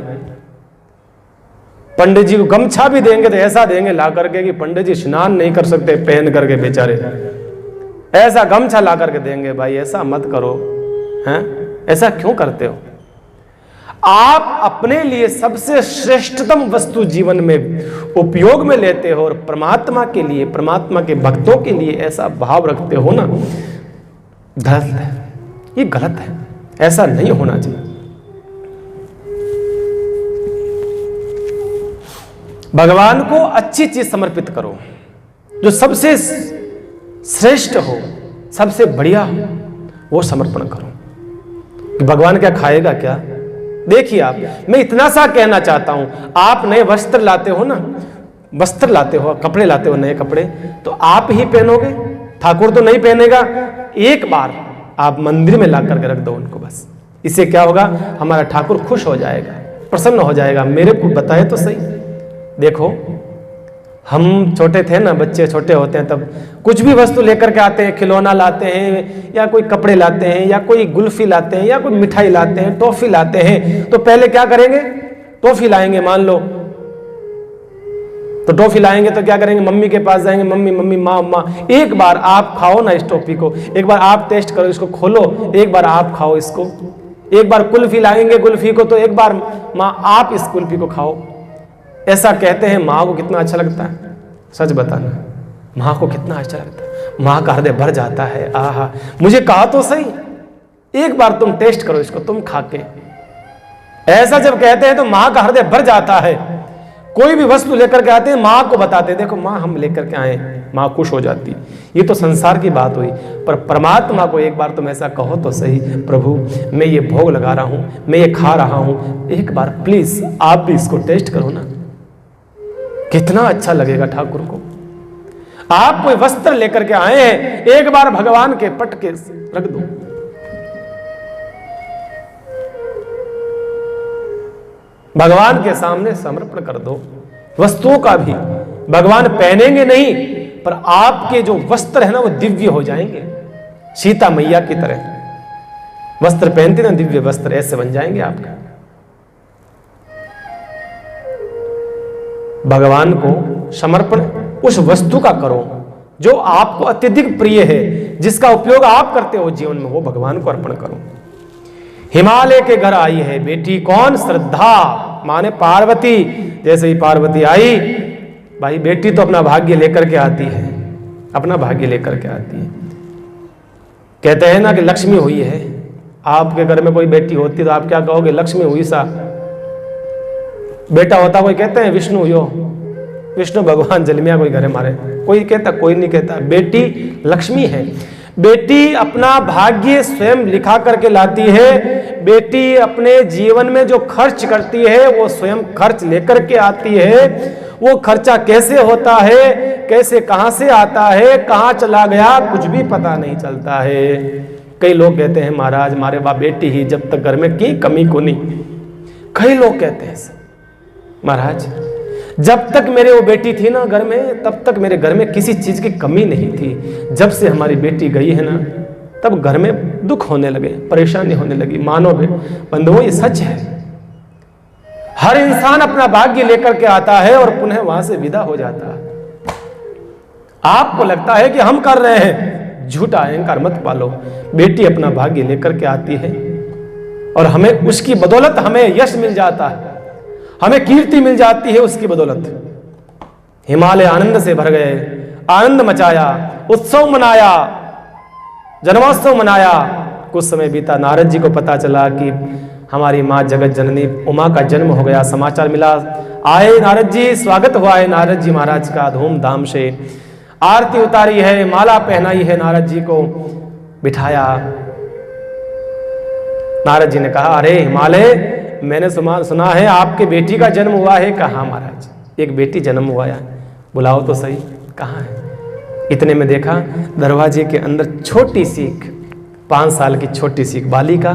पंडित जी को गमछा भी देंगे तो ऐसा देंगे ला करके कि पंडित जी स्नान नहीं कर सकते पहन करके बेचारे, ऐसा गमछा ला करके देंगे। भाई ऐसा मत करो, हैं? ऐसा क्यों करते हो? आप अपने लिए सबसे श्रेष्ठतम वस्तु जीवन में उपयोग में लेते हो, और परमात्मा के लिए, परमात्मा के भक्तों के लिए ऐसा भाव रखते हो ना, गलत है, ये गलत है, ऐसा नहीं होना चाहिए। भगवान को अच्छी चीज समर्पित करो, जो सबसे श्रेष्ठ हो, सबसे बढ़िया हो, वो समर्पण करो। कि भगवान क्या खाएगा क्या? देखिए आप, मैं इतना सा कहना चाहता हूं, आप नए वस्त्र लाते हो ना, वस्त्र लाते हो, कपड़े लाते हो, नए कपड़े तो आप ही पहनोगे, ठाकुर तो नहीं पहनेगा। एक बार आप मंदिर में ला करके रख दो उनको, बस। इससे क्या होगा? हमारा ठाकुर खुश हो जाएगा, प्रसन्न हो जाएगा। मेरे को बताए तो सही। देखो हम छोटे थे ना, बच्चे छोटे होते हैं तब कुछ भी वस्तु लेकर के आते हैं, खिलौना लाते हैं, या कोई कपड़े लाते हैं, या कोई गुल्फी लाते हैं, या कोई मिठाई लाते हैं, टॉफी लाते हैं, तो पहले क्या करेंगे? टॉफी लाएंगे, मान लो तो टॉफी लाएंगे तो क्या करेंगे? मम्मी के पास जाएंगे, मम्मी माँ, एक बार आप खाओ ना इस टॉफी को, एक बार आप टेस्ट करो, इसको खोलो, एक बार आप खाओ इसको। एक बार कुल्फी लाएंगे, कुल्फी को, तो एक बार माँ आप इस कुल्फी को खाओ। ऐसा कहते हैं। माँ को कितना अच्छा लगता है? सच बताना, माँ को कितना अच्छा लगता है? माँ का हृदय भर जाता है। आहा, मुझे कहा तो सही, एक बार तुम टेस्ट करो इसको, तुम खा के। ऐसा जब कहते हैं तो माँ का हृदय भर जाता है। कोई भी वस्तु लेकर के आते हैं, माँ को बताते हैं, देखो माँ हम लेकर के आए, माँ खुश हो जाती। ये तो संसार की बात हुई, पर परमात्मा को एक बार तुम ऐसा कहो तो सही, प्रभु मैं ये भोग लगा रहा हूं, मैं ये खा रहा हूं, एक बार प्लीज आप भी इसको टेस्ट करो ना। कितना अच्छा लगेगा ठाकुर को। आप कोई वस्त्र लेकर के आए हैं, एक बार भगवान के पट के रख दो। भगवान के सामने समर्पण कर दो। वस्तुओं का भी भगवान पहनेंगे नहीं, पर आपके जो वस्त्र है ना वो दिव्य हो जाएंगे, सीता मैया की तरह वस्त्र पहनते ना, दिव्य वस्त्र ऐसे बन जाएंगे आपका। भगवान को समर्पण उस वस्तु का करो जो आपको अत्यधिक प्रिय है, जिसका उपयोग आप करते हो जीवन में, वो भगवान को अर्पण करो। हिमालय के घर आई है बेटी कौन? श्रद्धा, माने पार्वती। जैसे ही पार्वती आई, भाई बेटी तो अपना भाग्य लेकर के आती है, अपना भाग्य लेकर के आती है। कहते हैं ना कि लक्ष्मी हुई है। आपके घर में कोई बेटी होती तो आप क्या कहोगे? लक्ष्मी हुई सा। बेटा होता कोई कहते हैं विष्णु हुई, विष्णु भगवान जन्मिया कोई घर मारे, कोई कहता, कोई नहीं कहता। बेटी लक्ष्मी है। बेटी अपना भाग्य स्वयं लिखा करके लाती है। बेटी अपने जीवन में जो खर्च करती है वो स्वयं खर्च लेकर के आती है। वो खर्चा कैसे होता है, कैसे कहां से आता है, कहां चला गया, कुछ भी पता नहीं चलता है। कई लोग कहते हैं महाराज हमारे बाप बेटी ही जब तक घर में की कमी को नहीं। कई लोग कहते हैं महाराज जब तक मेरे वो बेटी थी ना घर में, तब तक मेरे घर में किसी चीज की कमी नहीं थी। जब से हमारी बेटी गई है ना, तब घर में दुख होने लगे, परेशानी होने लगी। मानो बंधुओं ये सच है। हर इंसान अपना भाग्य लेकर के आता है और पुनः वहां से विदा हो जाता है। आपको लगता है कि हम कर रहे हैं, झूठा अहंकार मत पालो। बेटी अपना भाग्य लेकर के आती है और हमें उसकी बदौलत हमें यश मिल जाता है, हमें कीर्ति मिल जाती है उसकी बदौलत। हिमालय आनंद से भर गए, आनंद मचाया, उत्सव मनाया, जन्मोत्सव मनाया। कुछ समय बीता, नारद जी को पता चला कि हमारी माँ जगत जननी उमा का जन्म हो गया। समाचार मिला, आए नारद जी, स्वागत हुआ है नारद जी महाराज का धूमधाम से। आरती उतारी है, माला पहनाई है, नारद जी को बिठाया। नारद जी ने कहा, अरे हिमालय मैंने सुना है आपके बेटी का जन्म हुआ है। कहाँ महाराज, एक बेटी जन्म हुआ है, बुलाओ तो सही, कहाँ है? इतने में देखा दरवाजे के अंदर छोटी सी 5 साल की छोटी सी बालिका,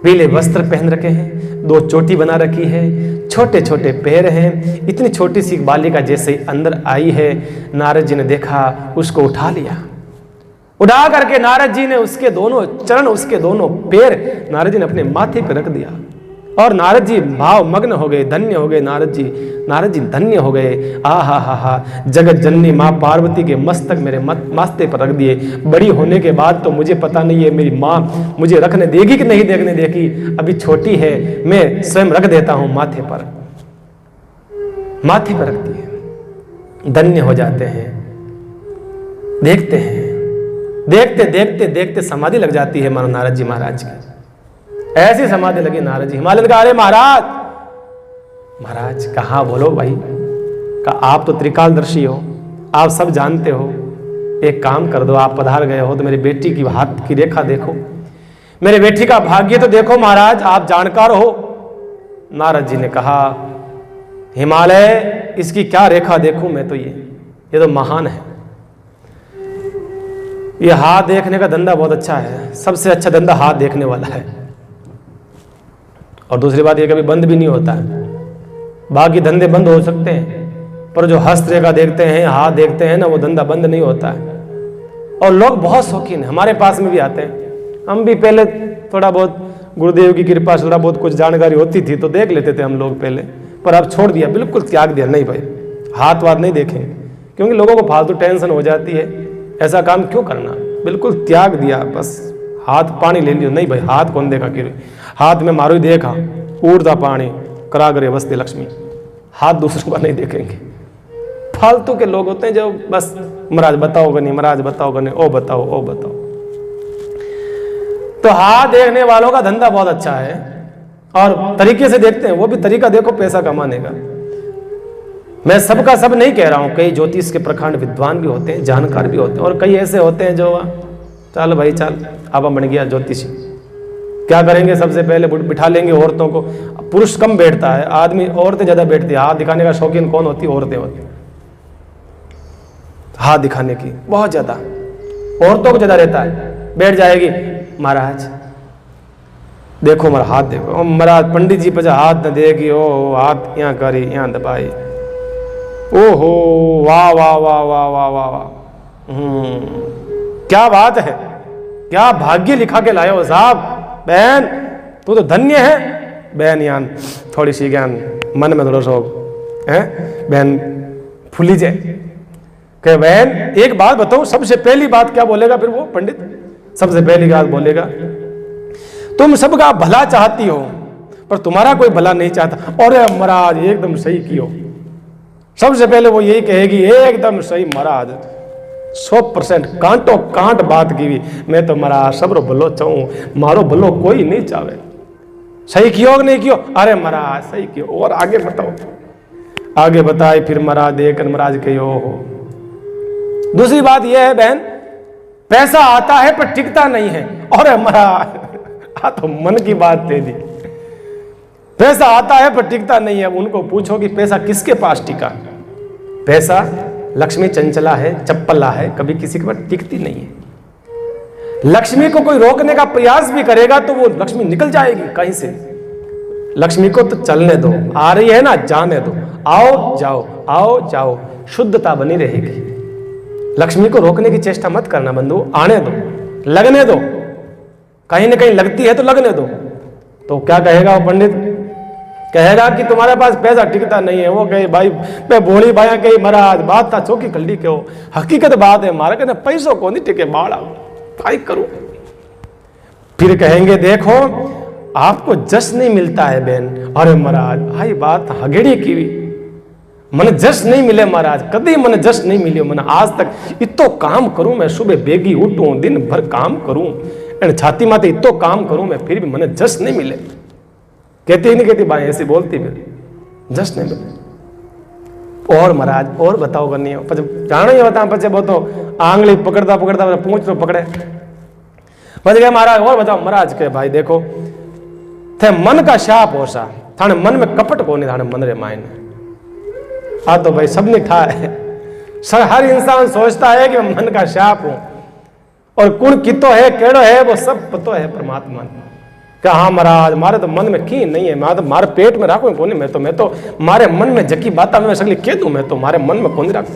पीले वस्त्र पहन रखे हैं, 2 चोटी बना रखी है, छोटे छोटे पैर हैं। इतनी छोटी सी बालिका जैसे ही अंदर आई है, नारद जी ने देखा, उसको उठा लिया। उठा करके नारद जी ने उसके दोनों चरण, उसके दोनों पैर नारद जी ने अपने माथे पर रख दिया और नारद जी भाव मग्न हो गए, धन्य हो गए। नारद जी धन्य हो गए। आ हा, जगत जननी माँ पार्वती के मस्तक मेरे माथे पर रख दिए। बड़ी होने के बाद तो मुझे पता नहीं है मेरी माँ मुझे रखने देगी कि नहीं देखने देगी, अभी छोटी है, मैं स्वयं रख देता हूं माथे पर। माथे पर रख दिए, धन्य हो जाते हैं। देखते हैं, देखते देखते देखते समाधि लग जाती है मानो नारद जी महाराज की। ऐसी समाधि लगी नारद जी। हिमालय ने कहा, अरे महाराज कहाँ बोलो भाई, कहा आप तो त्रिकालदर्शी हो, आप सब जानते हो। एक काम कर दो, आप पधार गए हो तो मेरी बेटी की हाथ की रेखा देखो, मेरे बेटी का भाग्य तो देखो महाराज, आप जानकार हो। नारद जी ने कहा, हिमालय इसकी क्या रेखा देखूं मैं तो, ये तो महान है। ये हाथ देखने का धंधा बहुत अच्छा है, सबसे अच्छा धंधा हाथ देखने वाला है। और दूसरी बात ये कभी बंद भी नहीं होता है। बाकी धंधे बंद हो सकते हैं, पर जो हस्तरेखा देखते हैं, हाथ देखते हैं ना, वो धंधा बंद नहीं होता है। और लोग बहुत शौकीन हैं, हमारे पास में भी आते हैं। हम भी पहले थोड़ा बहुत गुरुदेव की कृपा से थोड़ा बहुत कुछ जानकारी होती थी तो देख लेते थे हम लोग पहले, पर अब छोड़ दिया, बिल्कुल त्याग दिया। नहीं भाई, हाथ वाथ नहीं देखेंगे, क्योंकि लोगों को फालतू टेंशन हो जाती है, ऐसा काम क्यों करना, बिल्कुल त्याग दिया। बस हाथ पानी ले लियो, नहीं भाई हाथ कौन देखा, कि हाथ में मारो ही देखा, ऊर्जा पानी करागरे वस्ते लक्ष्मी, हाथ दूसरों का नहीं देखेंगे। फालतू के लोग होते हैं जो बस महाराज बताओगे नहीं, महाराज बताओगे नहीं, ओ बताओ ओ बताओ। तो हाथ देखने वालों का धंधा बहुत अच्छा है और तरीके से देखते हैं, वो भी तरीका देखो पैसा कमाने का। मैं सबका सब नहीं कह रहा हूं, कई ज्योतिष के प्रखंड विद्वान भी होते हैं, जानकार भी होते हैं, और कई ऐसे होते हैं जो चल भाई चल अब बन गया ज्योतिषी, क्या करेंगे, सबसे पहले बिठा लेंगे औरतों को। पुरुष कम बैठता है, आदमी औरतें ज्यादा बैठती है। हाथ दिखाने का शौकीन कौन होती है, औरतें होती, हाथ दिखाने की बहुत ज्यादा औरतों को ज्यादा रहता है। बैठ जाएगी, महाराज देखो हमारा हाथ देखो, महाराज पंडित जी पे हाथ न देगी, ओ हाथ यहाँ करी, यहाँ दबाई, ओहो वाह वाह वाह वाह वाह वाह वाह, क्या बात है, क्या भाग्य लिखा के लाए हो साहब। बहन तू तो धन्य है। बहन यान थोड़ी सी ज्ञान मन में थोड़ा शौक है, बहन फूली जाए, कि बहन एक बात बताओ, सबसे पहली बात क्या बोलेगा फिर वो पंडित? सबसे पहली बात बोलेगा, तुम सबका भला चाहती हो पर तुम्हारा कोई भला नहीं चाहता। और महाराज एकदम सही कियो। सबसे पहले वो यही कहेगी, एकदम सही महाराज, 100% कांटो कांट बात की। मैं तो महाराज सबरो भलो चाहूं, मारो भलो कोई नहीं चाहे। सही कियो कि नहीं कियो? अरे महाराज सही कियो। और आगे बताओ। आगे बताए फिर महाराज देख महाराज कहो हो। दूसरी बात यह है बहन, पैसा आता है पर टिकता नहीं है। और महाराज आ तो मन की बात दे दी। पैसा आता है पर टिकता नहीं है। उनको पूछो कि पैसा किसके पास टिका? पैसा लक्ष्मी चंचला है, चप्पला है, कभी किसी के पास टिकती नहीं है। लक्ष्मी को कोई रोकने का प्रयास भी करेगा तो वो लक्ष्मी निकल जाएगी कहीं से। लक्ष्मी को तो चलने दो, आ रही है ना, जाने दो, आओ जाओ आओ जाओ, शुद्धता बनी रहेगी। लक्ष्मी को रोकने की चेष्टा मत करना बंधु, आने दो, लगने दो। कहीं ना कहीं लगती है तो लगने दो। तो क्या कहेगा वो पंडित? कहेगा कि तुम्हारे पास पैसा टिकता नहीं है। वो कहे भाई मैं बोली भाया कही महाराज बात था चौकी खल्ली क्यों, हकीकत बात है हमारा कहना पैसों को नहीं टिके बाड़ा काय करूं। फिर कहेंगे देखो आपको जश नहीं मिलता है बहन। अरे महाराज हाई बात हगेड़ी की मन जश नहीं मिले महाराज, कभी मन जश नहीं मिले। मन आज तक इतो काम करूं मैं, सुबह बेगी उठूं, दिन भर काम करूं, एंड छाती माते इतो काम करूं मैं, फिर भी मन जश नहीं मिले। कहती ही नहीं कहती भाई, ऐसी बोलती फिर जश नहीं मिले। और महाराज और बताओ करनी हो जानो ही बता पचे बहुत आंगली पकड़ता पकड़ता पूछ तो पकड़े बच गया महाराज। और बताओ महाराज के भाई देखो थे मन का शाप हो सा, थाने मन में कपट को नहीं, थाने मन रे मायने आ तो भाई सब नहीं ठा है। हर इंसान सोचता है कि मन का शाप हूं, और कुण कितो है केड़ो है वो सब पतो है परमात्मा ने। क्या हाँ महाराज मारे तो मन में की नहीं है, मैं तो मारे पेट में राखू कौन, मैं तो मारे मन में जकी बात मैं सगली कह दूं, मैं तो मारे मन में कौन राखू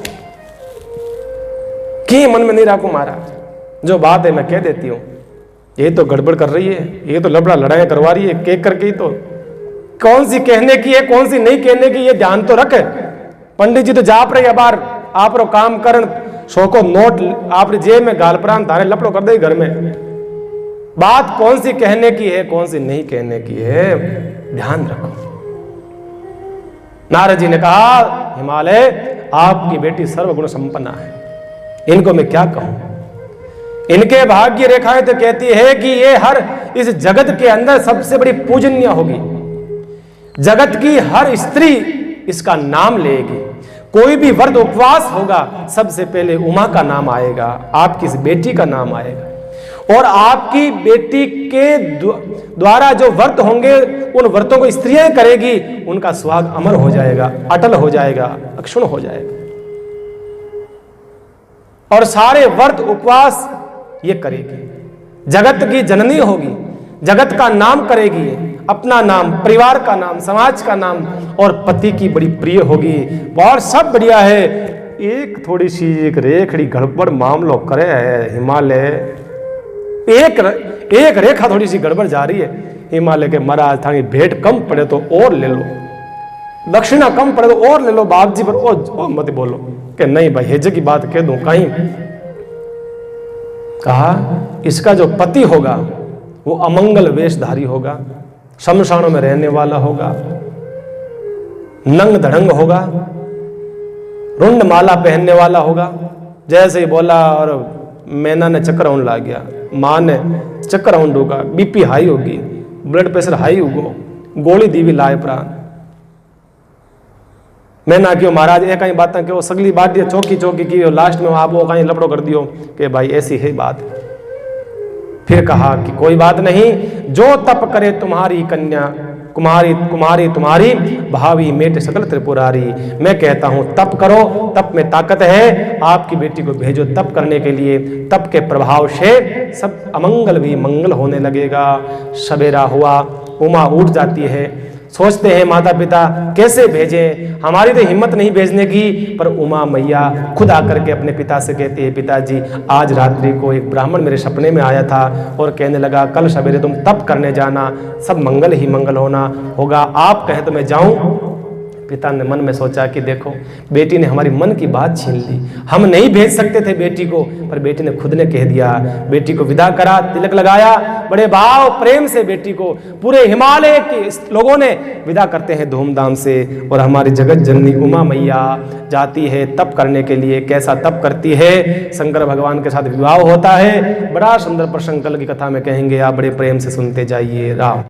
की मन में नहीं राखू महाराज। जो बात है मैं कह देती हूँ, ये तो गड़बड़ कर रही है, ये तो लबड़ा लड़ाई करवा रही है, केक करके ही तो कौन सी कहने की है कौन सी नहीं कहने की ये ध्यान तो रखे। पंडित जी तो जाप रहे बार आप रो काम करन सो को नोट आप जेब में गाल प्रांत धारे लपड़ो कर दे घर में। बात कौन सी कहने की है कौन सी नहीं कहने की है ध्यान रखो। नारद जी ने कहा हिमालय आपकी बेटी सर्वगुण संपन्ना है, इनको मैं क्या कहूं। इनके भाग्य रेखाएं तो कहती है कि ये हर इस जगत के अंदर सबसे बड़ी पूजनीय होगी। जगत की हर स्त्री इसका नाम लेगी। कोई भी व्रत उपवास होगा सबसे पहले उमा का नाम आएगा, आपकी इस बेटी का नाम आएगा। और आपकी बेटी के द्वारा जो व्रत होंगे उन व्रतों को स्त्रियां करेगी, उनका सुहाग अमर हो जाएगा, अटल हो जाएगा, अक्षुण हो जाएगा। और सारे व्रत उपवास ये करेगी। जगत की जननी होगी, जगत का नाम करेगी, अपना नाम, परिवार का नाम, समाज का नाम, और पति की बड़ी प्रिय होगी। और सब बढ़िया है, एक थोड़ी सी एक रेखड़ी गड़बड़ मामलो करे है हिमालय। एक रेखा थोड़ी सी गड़बड़ जा रही है हिमालय के महाराज, थानी भेंट कम पड़े तो और ले लो, दक्षिणा कम पड़े तो और ले लो, बाप जी पर ओ मत बोलो कि नहीं भाई हेजे की बात कह दूं कहीं। कहा इसका जो पति होगा वो अमंगल वेशधारी होगा, शमशानों में रहने वाला होगा, नंग धड़ंग होगा, रुंड माला पहनने वाला होगा। जैसे ही बोला और मैना ने चक्कर आउन ला गया, मां ने चक्कर आउन होगा, बीपी हाई होगी, ब्लड प्रेशर हाई होगो, गोली दीवी लाए प्राण। मैना क्यों महाराज एक कहीं बात क्यों सगली बात चौकी चौकी की, लास्ट में आप वो कहीं लपड़ो कर दियो कि भाई ऐसी है बात। फिर कहा कि कोई बात नहीं, जो तप करे तुम्हारी कन्या कुमारी कुमारी तुम्हारी भावी मेट सकल त्रिपुरारी। मैं कहता हूं तप करो, तप में ताकत है, आपकी बेटी को भेजो तप करने के लिए। तप के प्रभाव से सब अमंगल भी मंगल होने लगेगा। सवेरा हुआ, उमा उठ जाती है, सोचते हैं माता पिता कैसे भेजें, हमारी तो हिम्मत नहीं भेजने की। पर उमा मैया खुद आकर के अपने पिता से कहती है, पिताजी आज रात्रि को एक ब्राह्मण मेरे सपने में आया था और कहने लगा कल सवेरे तुम तप करने जाना, सब मंगल ही मंगल होगा, आप कहें तो मैं जाऊं। पिता ने मन में सोचा कि देखो बेटी ने हमारी मन की बात छीन ली, हम नहीं भेज सकते थे बेटी को, पर बेटी ने खुद ने कह दिया। बेटी को विदा करा, तिलक लगाया, बड़े भाव प्रेम से बेटी को पूरे हिमालय के लोगों ने विदा करते हैं धूमधाम से। और हमारी जगत जननी उमा मैया जाती है तप करने के लिए। कैसा तप करती है, शंकर भगवान के साथ विवाह होता है। बड़ा सुंदर प्रसंग कल की कथा में कहेंगे, आप बड़े प्रेम से सुनते जाइए। राम।